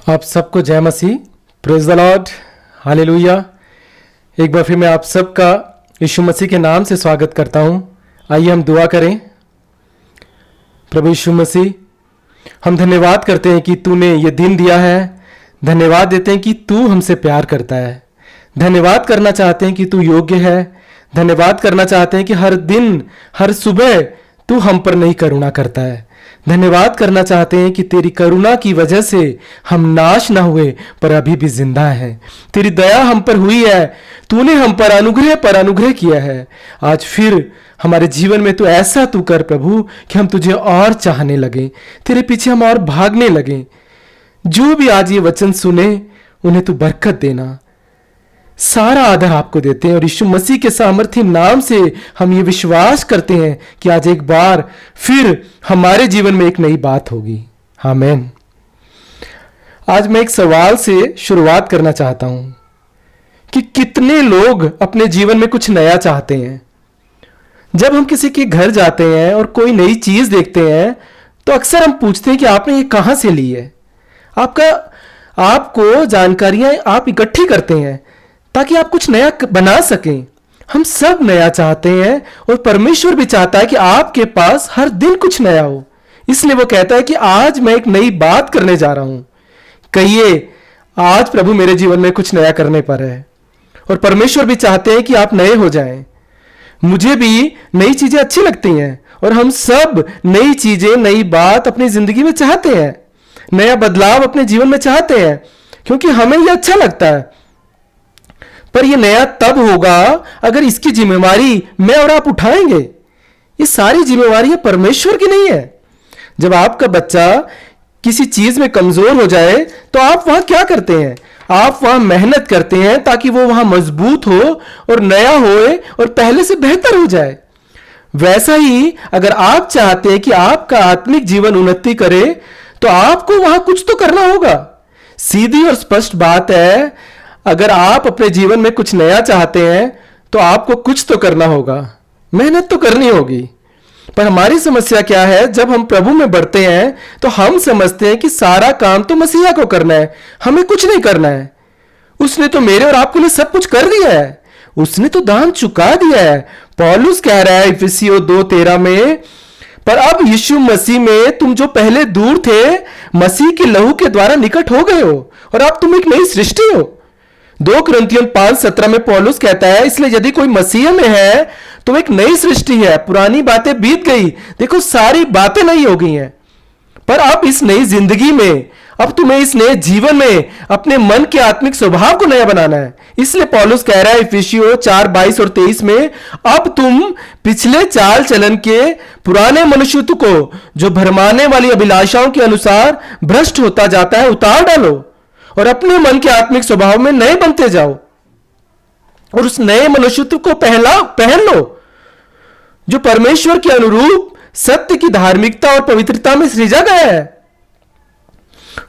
आप सबको जय मसीह, प्रेज द लॉर्ड, हालेलुया। एक बार फिर मैं आप सबका यीशु मसीह के नाम से स्वागत करता हूं। आइए हम दुआ करें। प्रभु यीशु मसीह, हम धन्यवाद करते हैं कि तूने ये दिन दिया है। धन्यवाद देते हैं कि तू हमसे प्यार करता है। धन्यवाद करना चाहते हैं कि तू योग्य है। धन्यवाद करना चाहते हैं कि हर दिन हर सुबह तू हम पर नहीं करुणा करता है। धन्यवाद करना चाहते हैं कि तेरी करुणा की वजह से हम नाश ना हुए पर अभी भी जिंदा हैं। तेरी दया हम पर हुई है। तूने हम पर अनुग्रह किया है। आज फिर हमारे जीवन में तू ऐसा तू कर प्रभु कि हम तुझे और चाहने लगे, तेरे पीछे हम और भागने लगे। जो भी आज ये वचन सुने उन्हें तू बरकत देना। सारा आदर आपको देते हैं और यीशु मसीह के सामर्थ्य नाम से हम ये विश्वास करते हैं कि आज एक बार फिर हमारे जीवन में एक नई बात होगी। आमीन। आज मैं एक सवाल से शुरुआत करना चाहता हूं कि कितने लोग अपने जीवन में कुछ नया चाहते हैं। जब हम किसी के घर जाते हैं और कोई नई चीज देखते हैं तो अक्सर हम पूछते हैं कि आपने ये कहां से ली है। आपको जानकारियां आप इकट्ठी करते हैं ताकि आप कुछ नया बना सकें। हम सब नया चाहते हैं और परमेश्वर भी चाहता है कि आपके पास हर दिन कुछ नया हो। इसलिए वो कहता है कि आज मैं एक नई बात करने जा रहा हूं। कहिए, आज प्रभु मेरे जीवन में कुछ नया करने पर है। और परमेश्वर भी चाहते हैं कि आप नए हो जाएं। मुझे भी नई चीजें अच्छी लगती हैं और हम सब नई चीजें, नई बात अपनी जिंदगी में चाहते हैं। नया बदलाव अपने जीवन में चाहते हैं क्योंकि हमें यह अच्छा लगता है। पर यह नया तब होगा अगर इसकी जिम्मेवारी मैं और आप उठाएंगे। ये सारी जिम्मेवारी परमेश्वर की नहीं है। जब आपका बच्चा किसी चीज में कमजोर हो जाए तो आप वहां क्या करते हैं? आप वहां मेहनत करते हैं ताकि वो वहां मजबूत हो और नया होए और पहले से बेहतर हो जाए। वैसा ही अगर आप चाहते हैं कि आपका आत्मिक जीवन उन्नति करे तो आपको वहां कुछ तो करना होगा। सीधी और स्पष्ट बात है, अगर आप अपने जीवन में कुछ नया चाहते हैं तो आपको कुछ तो करना होगा, मेहनत तो करनी होगी। पर हमारी समस्या क्या है, जब हम प्रभु में बढ़ते हैं तो हम समझते हैं कि सारा काम तो मसीहा को करना है, हमें कुछ नहीं करना है। उसने तो मेरे और आपके लिए सब कुछ कर दिया है। उसने तो दान चुका दिया है। पौलुस कह रहा है इफिसियों 2:13 में, पर अब यीशु मसीह में तुम जो पहले दूर थे मसीह के लहू के द्वारा निकट हो गए हो और अब तुम एक नई सृष्टि हो। 2 कुरिन्थियों 5:17 में पौलुस कहता है, इसलिए यदि कोई मसीह में है तो एक नई सृष्टि है, पुरानी बातें बीत गई, देखो सारी बातें नई हो गई हैं। पर अब इस नई जिंदगी में, अब तुम्हें इस नए जीवन में अपने मन के आत्मिक स्वभाव को नया बनाना है। इसलिए पौलुस कह रहा है इफिसियों 4:22 और 23 में, अब तुम पिछले चाल चलन के पुराने मनुष्यत्व को जो भरमाने वाली अभिलाषाओं के अनुसार भ्रष्ट होता जाता है उतार डालो और अपने मन के आत्मिक स्वभाव में नए बनते जाओ और उस नए मनुष्यत्व को पहन लो जो परमेश्वर के अनुरूप सत्य की धार्मिकता और पवित्रता में सृजा गया है।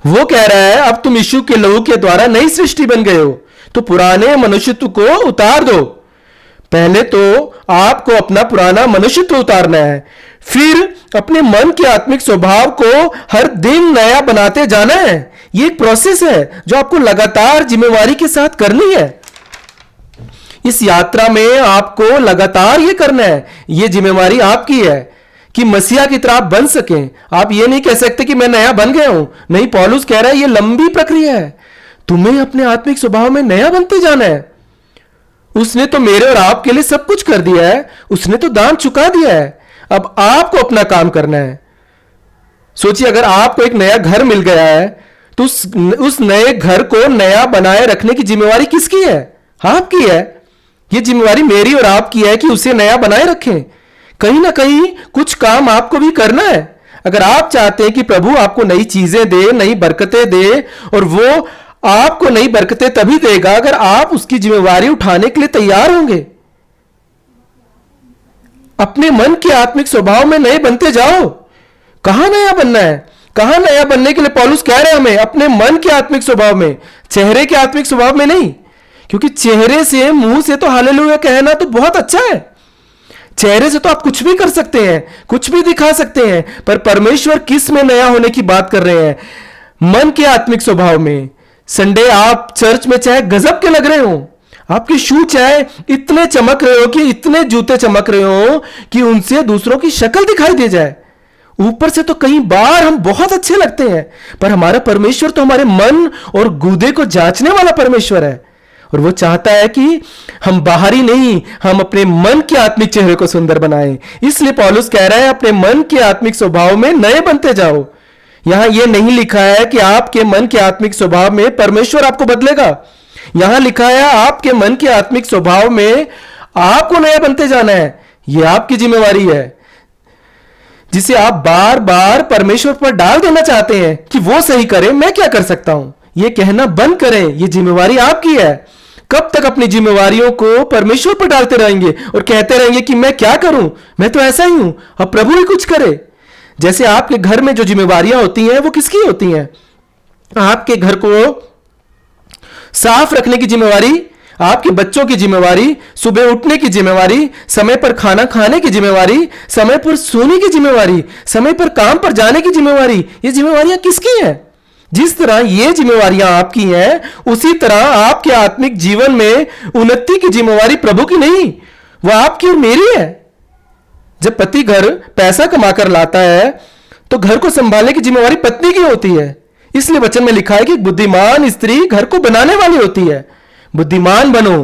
वो कह रहा है, अब तुम यीशु के लहू के द्वारा नई सृष्टि बन गए हो तो पुराने मनुष्यत्व को उतार दो। पहले तो आपको अपना पुराना मनुष्यत्व उतारना है, फिर अपने मन के आत्मिक स्वभाव को हर दिन नया बनाते जाना है। ये एक प्रोसेस है जो आपको लगातार जिम्मेवारी के साथ करनी है। इस यात्रा में आपको लगातार ये करना है। ये जिम्मेवारी आपकी है कि मसीहा की तरह आप बन सकें। आप ये नहीं कह सकते कि मैं नया बन गया हूं। नहीं, पौलुस कह रहा है ये लंबी प्रक्रिया है। तुम्हें अपने आत्मिक स्वभाव में नया बनते जाना है। उसने तो मेरे और आपके लिए सब कुछ कर दिया है। उसने तो दान चुका दिया है। अब आपको अपना काम करना है। सोचिए, अगर आपको एक नया घर मिल गया है तो उस नए घर को नया बनाए रखने की जिम्मेवारी किसकी है? आपकी है। यह जिम्मेवारी मेरी और आपकी है कि उसे नया बनाए रखें। कहीं ना कहीं कुछ काम आपको भी करना है। अगर आप चाहते हैं कि प्रभु आपको नई चीजें दे, नई बरकतें दे, और वो आपको नई बरकतें तभी देगा अगर आप उसकी जिम्मेवारी उठाने के लिए तैयार होंगे। अपने मन के आत्मिक स्वभाव में नए बनते जाओ। कहां नया बनना है? कहां नया बनने के लिए पौलुस कह रहे हैं हमें? अपने मन के आत्मिक स्वभाव में, चेहरे के आत्मिक स्वभाव में नहीं। क्योंकि चेहरे से, मुंह से तो हालेलुया कहना तो बहुत अच्छा है। चेहरे से तो आप कुछ भी कर सकते हैं, कुछ भी दिखा सकते हैं, पर परमेश्वर किस में नया होने की बात कर रहे हैं? मन के आत्मिक स्वभाव में। संडे आप चर्च में चाहे गजब के लग रहे हो, आपके शू चाहे इतने चमक रहे हो कि इतने जूते चमक रहे हो कि उनसे दूसरों की शक्ल दिखाई दे जाए, ऊपर से तो कई बार हम बहुत अच्छे लगते हैं, पर हमारा परमेश्वर तो हमारे मन और गुदे को जांचने वाला परमेश्वर है। और वो चाहता है कि हम बाहरी नहीं, हम अपने मन के आत्मिक चेहरे को सुंदर बनाएं। इसलिए पौलुस कह रहा है अपने मन के आत्मिक स्वभाव में नए बनते जाओ। यहां यह नहीं लिखा है कि आपके मन के आत्मिक स्वभाव में परमेश्वर आपको बदलेगा। यहां लिखा है आपके मन के आत्मिक स्वभाव में आपको नया बनते जाना है। यह आपकी जिम्मेवारी है, जिसे आप बार बार परमेश्वर पर डाल देना चाहते हैं कि वो सही करे, मैं क्या कर सकता हूं। यह कहना बंद करें, यह जिम्मेवारी आपकी है। कब तक अपनी जिम्मेवारियों को परमेश्वर पर डालते रहेंगे और कहते रहेंगे कि मैं क्या करूं, मैं तो ऐसा ही हूं, अब प्रभु ही कुछ करे। जैसे आपके घर में जो जिम्मेवारियां होती हैं वो किसकी होती हैं? आपके घर को साफ रखने की जिम्मेवारी, आपके बच्चों की जिम्मेवारी, सुबह उठने की जिम्मेवारी, समय पर खाना खाने की जिम्मेवारी, समय पर सोने की जिम्मेवारी, समय पर काम पर जाने की जिम्मेवारी, ये जिम्मेवारियां किसकी हैं? जिस तरह ये जिम्मेवारियां आपकी हैं, उसी तरह आपके आत्मिक जीवन में उन्नति की जिम्मेवारी प्रभु की नहीं, वह आपकी और मेरी है। जब पति घर पैसा कमाकर लाता है तो घर को संभालने की जिम्मेवारी पत्नी की होती है। इसलिए वचन में लिखा है कि बुद्धिमान स्त्री घर को बनाने वाली होती है। बुद्धिमान बनो,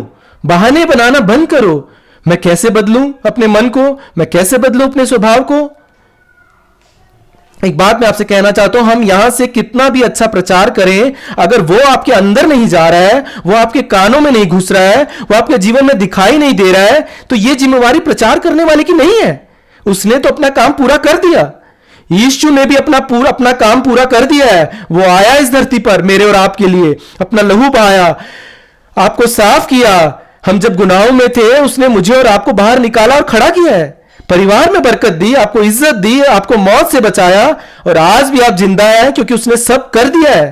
बहाने बनाना बंद करो। मैं कैसे बदलूं अपने मन को, मैं कैसे बदलूं अपने स्वभाव को? एक बात मैं आपसे कहना चाहता हूं, हम यहां से कितना भी अच्छा प्रचार करें, अगर वो आपके अंदर नहीं जा रहा है, वो आपके कानों में नहीं घुस रहा है, वो आपके जीवन में दिखाई नहीं दे रहा है, तो ये जिम्मेवारी प्रचार करने वाले की नहीं है। उसने तो अपना काम पूरा कर दिया। यीशु ने भी अपना काम पूरा कर दिया है। वो आया इस धरती पर मेरे और आपके लिए, अपना लहू बहाया, आपको साफ किया। हम जब गुनाहों में थे उसने मुझे और आपको बाहर निकाला और खड़ा किया है। परिवार में बरकत दी, आपको इज्जत दी, आपको मौत से बचाया, और आज भी आप जिंदा हैं क्योंकि उसने सब कर दिया है।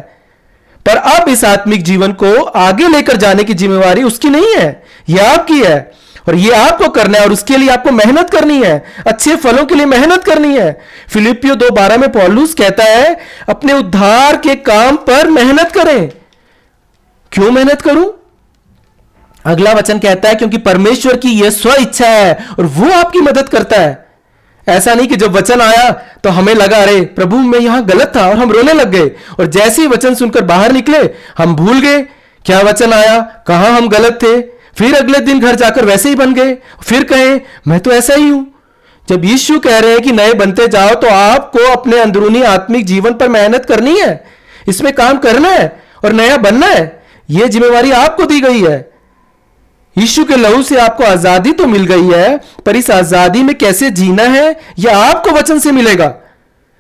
पर अब इस आत्मिक जीवन को आगे लेकर जाने की जिम्मेवारी उसकी नहीं है, यह आपकी है। और ये आपको करना है और उसके लिए आपको मेहनत करनी है, अच्छे फलों के लिए मेहनत करनी है। फिलिपियो 2:12 में पौलुस कहता है अपने उद्धार के काम पर मेहनत करें। क्यों मेहनत करूं? अगला वचन कहता है क्योंकि परमेश्वर की यह स्व इच्छा है और वो आपकी मदद करता है। ऐसा नहीं कि जब वचन आया तो हमें लगा अरे प्रभु मैं यहां गलत था और हम रोने लग गए, और जैसे ही वचन सुनकर बाहर निकले हम भूल गए क्या वचन आया, कहां हम गलत थे, फिर अगले दिन घर जाकर वैसे ही बन गए, फिर कहें मैं तो ऐसा ही हूं। जब यीशु कह रहे हैं कि नए बनते जाओ, तो आपको अपने अंदरूनी आत्मिक जीवन पर मेहनत करनी है, इसमें काम करना है और नया बनना है। यह जिम्मेवारी आपको दी गई है। यीशु के लहू से आपको आजादी तो मिल गई है, पर इस आजादी में कैसे जीना है यह आपको वचन से मिलेगा।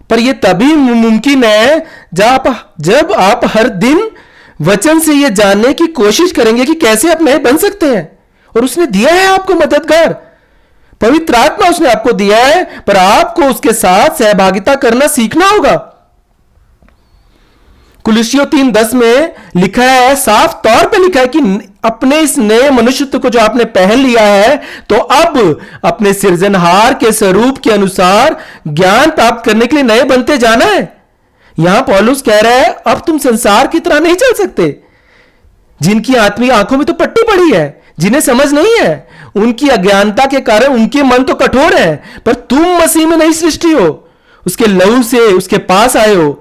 पर यह तभी मुमकिन है जब आप हर दिन वचन से यह जानने की कोशिश करेंगे कि कैसे आप नए बन सकते हैं। और उसने दिया है आपको मददगार, पवित्र आत्मा उसने आपको दिया है, पर आपको उसके साथ सहभागिता करना सीखना होगा। कुलुस्सियों 3:10 में लिखा है, साफ तौर पे लिखा है कि अपने इस नए मनुष्यत्व को जो आपने पहन लिया है, तो अब अपने सृजनहार के स्वरूप के अनुसार ज्ञान प्राप्त करने के लिए नए बनते जाना है। यहां पौलुस कह रहा है अब तुम संसार की तरह नहीं चल सकते, जिनकी आत्मिक आंखों में तो पट्टी पड़ी है, जिन्हें समझ नहीं है, उनकी अज्ञानता के कारण उनके मन तो कठोर है, पर तुम मसीह में नई सृष्टि हो, उसके लहू से उसके पास आए हो।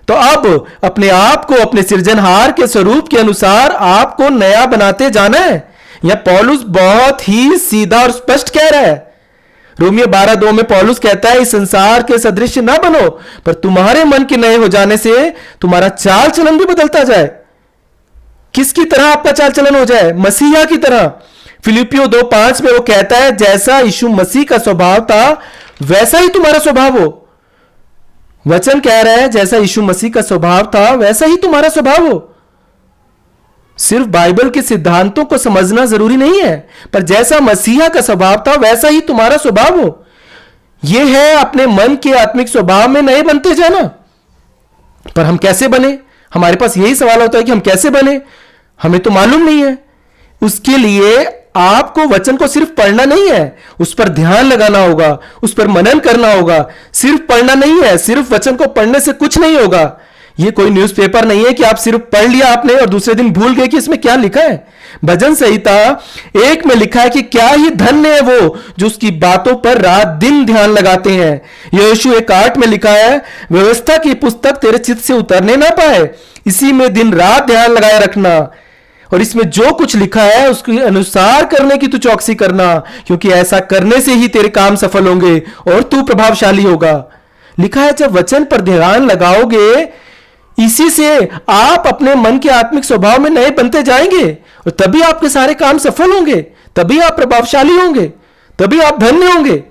तो अब अपने आप को अपने सृजनहार के स्वरूप के अनुसार आपको नया बनाते जाना है। यह पौलुस बहुत ही सीधा और स्पष्ट कह रहा है। रोमियो 12:2 में पौलुस कहता है इस संसार के सदृश ना बनो, पर तुम्हारे मन के नए हो जाने से तुम्हारा चाल चलन भी बदलता जाए। किसकी तरह आपका चाल चलन हो जाए? मसीहा की तरह। फिलिपियो 2:5 में वो कहता है जैसा यीशु मसीह का स्वभाव था वैसा ही तुम्हारा स्वभाव हो। वचन कह रहा है जैसा यीशु मसीह का स्वभाव था वैसा ही तुम्हारा स्वभाव हो। सिर्फ बाइबल के सिद्धांतों को समझना जरूरी नहीं है, पर जैसा मसीहा का स्वभाव था वैसा ही तुम्हारा स्वभाव हो। यह है अपने मन के आत्मिक स्वभाव में नए बनते जाना। पर हम कैसे बने? हमारे पास यही सवाल होता है कि हम कैसे बने, हमें तो मालूम नहीं है। उसके लिए आपको वचन को सिर्फ पढ़ना नहीं है, उस पर ध्यान लगाना होगा, उस पर मनन करना होगा। सिर्फ पढ़ना नहीं है, सिर्फ वचन को पढ़ने से कुछ नहीं होगा। ये कोई न्यूज़पेपर नहीं है कि आप सिर्फ पढ़ लिया आपने और दूसरे दिन भूल गए कि इसमें क्या लिखा है। भजन संहिता 1 में लिखा है कि क्या ही धन्य है वो जो उसकी बातों पर रात दिन ध्यान लगाते हैं। यहोशू 1:8 में लिखा है, व्यवस्था की पुस्तक तेरे चित्त से उतरने ना पाए, इसी में दिन रात ध्यान लगाए रखना, और इसमें जो कुछ लिखा है उसके अनुसार करने की तू चौकसी करना, क्योंकि ऐसा करने से ही तेरे काम सफल होंगे और तू प्रभावशाली होगा। लिखा है जब वचन पर ध्यान लगाओगे, इसी से आप अपने मन के आत्मिक स्वभाव में नए बनते जाएंगे और तभी आपके सारे काम सफल होंगे, तभी आप प्रभावशाली होंगे, तभी आप धन्य होंगे।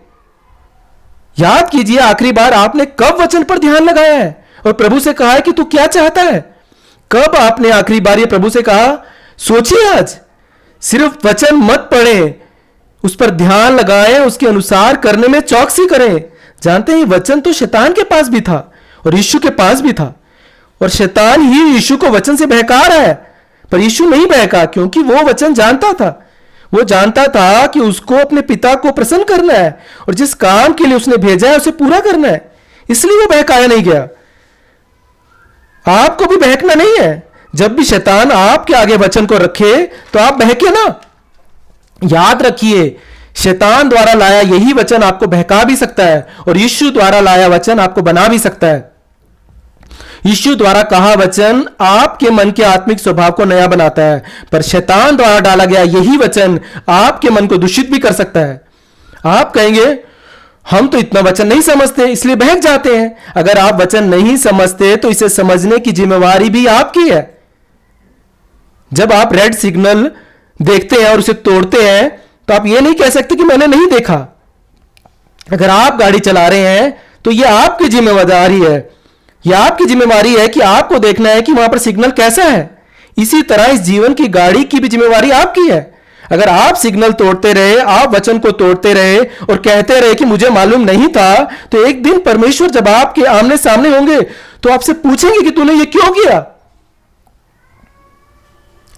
याद कीजिए आखिरी बार आपने कब वचन पर ध्यान लगाया है और प्रभु से कहा है कि तू क्या चाहता है। कब आपने आखिरी बार ये प्रभु से कहा? सोचिए आज। सिर्फ वचन मत पढ़ें, उस पर ध्यान लगाएं, उसके अनुसार करने में चौकसी करें। जानते हैं वचन तो शैतान के पास भी था और यीशु के पास भी था, और शैतान ही यीशु को वचन से बहका रहा है, पर यीशु नहीं बहका, क्योंकि वो वचन जानता था। वो जानता था कि उसको अपने पिता को प्रसन्न करना है और जिस काम के लिए उसने भेजा है उसे पूरा करना है, इसलिए वो बहकाया नहीं गया। आपको भी बहकना नहीं है। जब भी शैतान आपके आगे वचन को रखे तो आप बहके ना। याद रखिए, शैतान द्वारा लाया यही वचन आपको बहका भी सकता है और यीशु द्वारा लाया वचन आपको बना भी सकता है। यीशु द्वारा कहा वचन आपके मन के आत्मिक स्वभाव को नया बनाता है, पर शैतान द्वारा डाला गया यही वचन आपके मन को दूषित भी कर सकता है। आप कहेंगे हम तो इतना वचन नहीं समझते इसलिए बहक जाते हैं। अगर आप वचन नहीं समझते तो इसे समझने की जिम्मेवारी भी आपकी है। जब आप रेड सिग्नल देखते हैं और उसे तोड़ते हैं तो आप ये नहीं कह सकते कि मैंने नहीं देखा। अगर आप गाड़ी चला रहे हैं तो यह आपकी जिम्मेदारी है। यह आपकी जिम्मेवारी है कि आपको देखना है कि वहां पर सिग्नल कैसा है। इसी तरह इस जीवन की गाड़ी की भी जिम्मेवारी आपकी है। अगर आप सिग्नल तोड़ते रहे, आप वचन को तोड़ते रहे और कहते रहे कि मुझे मालूम नहीं था, तो एक दिन परमेश्वर जब आपके आमने सामने होंगे तो आपसे पूछेंगे कि तूने ये क्यों किया।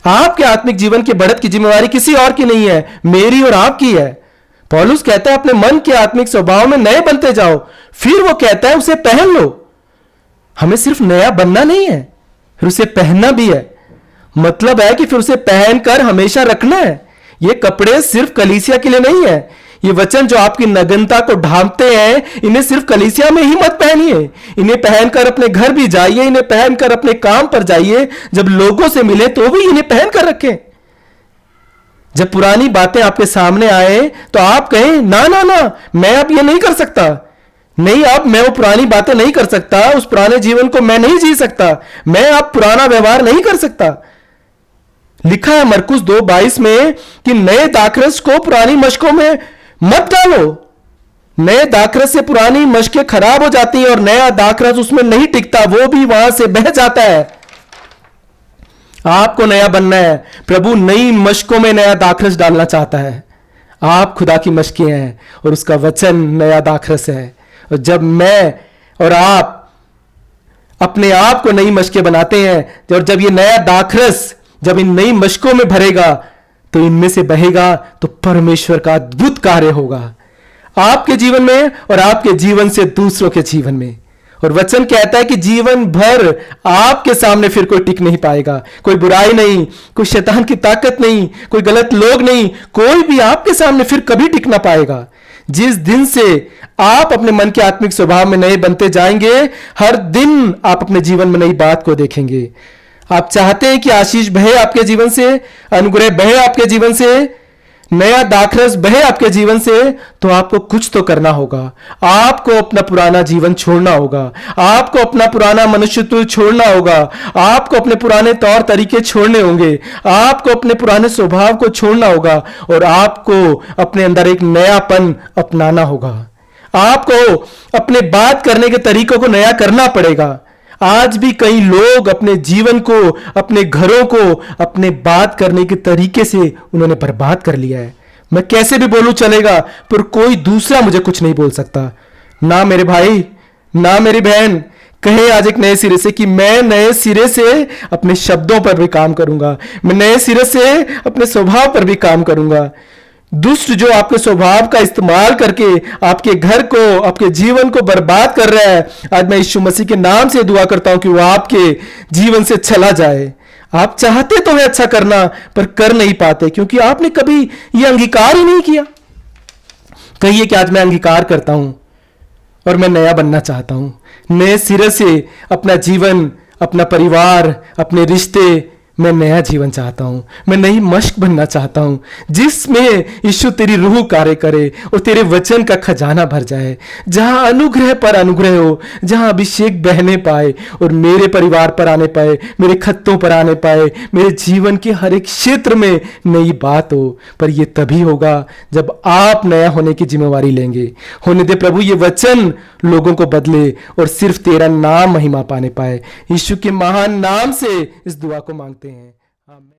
आपके आत्मिक जीवन की बढ़त की जिम्मेवारी किसी और की नहीं है, मेरी और आपकी है। पौलुस कहता है अपने मन के आत्मिक स्वभाव में नए बनते जाओ। फिर वो कहता है उसे पहन लो। हमें सिर्फ नया बनना नहीं है, फिर उसे पहनना भी है। मतलब है कि फिर उसे पहनकर हमेशा रखना है। ये कपड़े सिर्फ कलीसिया के लिए नहीं है। ये वचन जो आपकी नग्नता को ढांपते हैं, इन्हें सिर्फ कलीसिया में ही मत पहनिए। इन्हें पहनकर अपने घर भी जाइए, इन्हें पहनकर अपने काम पर जाइए। जब लोगों से मिले तो भी इन्हें पहनकर रखें। जब पुरानी बातें आपके सामने आए तो आप कहें ना ना ना, मैं अब ये नहीं कर सकता। नहीं, अब मैं वो पुरानी बातें नहीं कर सकता, उस पुराने जीवन को मैं नहीं जी सकता, मैं अब पुराना व्यवहार नहीं कर सकता। लिखा है मरकुस 2:22 में कि नए दाखरस को पुरानी मशकों में मत डालो। नए दाखरस से पुरानी मशकें खराब हो जाती हैं और नया दाखरस उसमें नहीं टिकता, वो भी वहां से बह जाता है। आपको नया बनना है। प्रभु नई मशकों में नया दाखरस डालना चाहता है। आप खुदा की मशकें हैं और उसका वचन नया दाखरस है। और जब मैं और आप अपने आप को नई मशकें बनाते हैं और जब ये नया दाखरस जब इन नई मशकों में भरेगा तो इनमें से बहेगा, तो परमेश्वर का अद्भुत कार्य होगा आपके जीवन में और आपके जीवन से दूसरों के जीवन में। और वचन कहता है कि जीवन भर आपके सामने फिर कोई टिक नहीं पाएगा। कोई बुराई नहीं, कोई शैतान की ताकत नहीं, कोई गलत लोग नहीं, कोई भी आपके सामने फिर कभी टिक ना पाएगा। जिस दिन से आप अपने मन के आत्मिक स्वभाव में नए बनते जाएंगे, हर दिन आप अपने जीवन में नई बात को देखेंगे। आप चाहते हैं कि आशीष बहे आपके जीवन से, अनुग्रह बहे आपके जीवन से, नया दाखरस बहे आपके जीवन से, तो आपको कुछ तो करना होगा। आपको अपना पुराना जीवन छोड़ना होगा, आपको अपना पुराना मनुष्यत्व छोड़ना होगा, आपको अपने पुराने तौर तरीके छोड़ने होंगे, आपको अपने पुराने स्वभाव को छोड़ना होगा और आपको अपने अंदर एक नयापन अपनाना होगा। आपको अपने बात करने के तरीकों को नया करना पड़ेगा। आज भी कई लोग अपने जीवन को, अपने घरों को, अपने बात करने के तरीके से उन्होंने बर्बाद कर लिया है। मैं कैसे भी बोलूं चलेगा, पर कोई दूसरा मुझे कुछ नहीं बोल सकता। ना मेरे भाई, ना मेरी बहन कहे आज एक नए सिरे से कि मैं नए सिरे से अपने शब्दों पर भी काम करूंगा, मैं नए सिरे से अपने स्वभाव पर भी काम करूंगा। दुष्ट जो आपके स्वभाव का इस्तेमाल करके आपके घर को, आपके जीवन को बर्बाद कर रहा है, आज मैं यीशु मसीह के नाम से दुआ करता हूं कि वो आपके जीवन से चला जाए। आप चाहते तो है अच्छा करना, पर कर नहीं पाते क्योंकि आपने कभी ये अंगीकार ही नहीं किया। कहिए कि आज मैं अंगीकार करता हूं और मैं नया बनना चाहता हूं। नए सिरे से अपना जीवन, अपना परिवार, अपने रिश्ते, मैं नया जीवन चाहता हूं। मैं नई मश्क बनना चाहता हूं जिसमें यीशु तेरी रूह कार्य करे और तेरे वचन का खजाना भर जाए, जहां अनुग्रह पर अनुग्रह हो, जहां अभिषेक बहने पाए और मेरे परिवार पर आने पाए, मेरे खत्तों पर आने पाए, मेरे जीवन के हर एक क्षेत्र में नई बात हो। पर यह तभी होगा जब आप नया होने की जिम्मेवारी लेंगे। होने दे प्रभु ये वचन लोगों को बदले और सिर्फ तेरा नाम महिमा पाने पाए। यीशु के महान नाम से इस दुआ को मांगते हैं, आमीन।